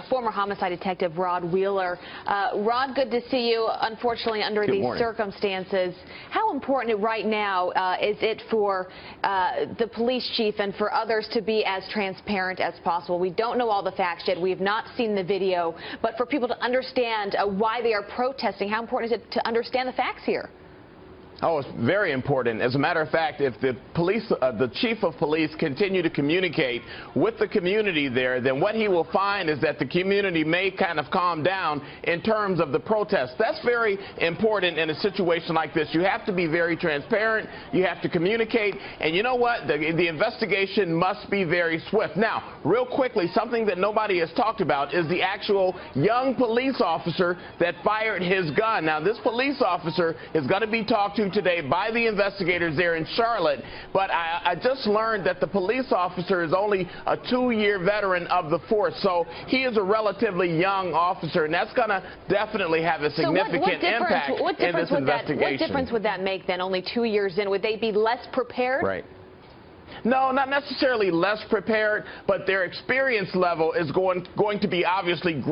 former homicide detective Rod Wheeler. Rod, good to see you. Unfortunately, under these circumstances, how important right now is it for the police chief and for others to be as transparent as possible? We don't know all the facts yet. We have not seen the video, but for people to understand why they are protesting, how important is it to understand the facts here? Oh, it's very important. As a matter of fact, if the police, the chief of police continue to communicate with the community there, then what he will find is that the community may kind of calm down in terms of the protest. That's very important in a situation like this. You have to be very transparent. You have to communicate. And you know what? The investigation must be very swift. Now, real quickly, something that nobody has talked about is the actual young police officer that fired his gun. Now, this police officer is going to be talked to today by the investigators there in Charlotte, but I just learned that the police officer is only a 2-year veteran of the force, so he is a relatively young officer, and that's going to definitely have a significant impact in this investigation. What difference would that make then, only 2 years in? Would they be less prepared? Right. No, not necessarily less prepared, but their experience level is going to be obviously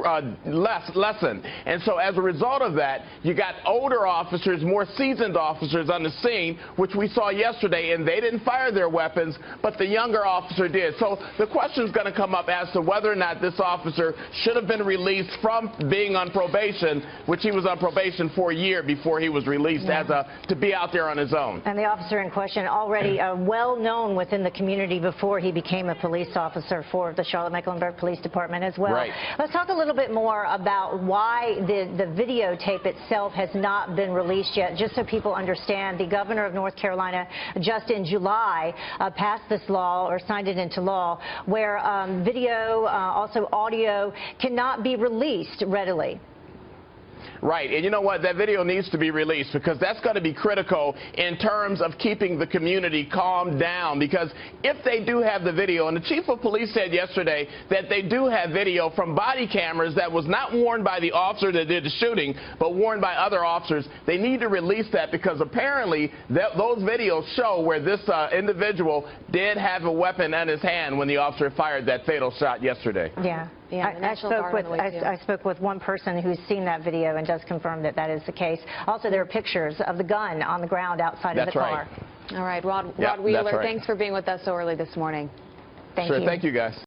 lessened. And so as a result of that, you got older officers, more seasoned officers on the scene, which we saw yesterday, and they didn't fire their weapons, but the younger officer did. So the question is going to come up as to whether or not this officer should have been released from being on probation, which he was on probation for a year before he was released to be out there on his own. And the officer in question already well known within the community before he became a police officer for the Charlotte-Mecklenburg Police Department as well. Right. Let's talk a little bit more about why the videotape itself has not been released yet, just so people understand. The governor of North Carolina just in July passed this law, or signed it into law, where video, also audio, cannot be released readily. Right, and you know what? That video needs to be released, because that's going to be critical in terms of keeping the community calmed down. Because if they do have the video, and the chief of police said yesterday that they do have video from body cameras that was not worn by the officer that did the shooting, but worn by other officers, they need to release that, because apparently those videos show where this individual did have a weapon in his hand when the officer fired that fatal shot yesterday. Yeah. I spoke with one person who's seen that video and does confirm that that is the case. Also, there are pictures of the gun on the ground outside of the car. All right, Rod Wheeler, thanks for being with us so early this morning. Thank you. Thank you, guys.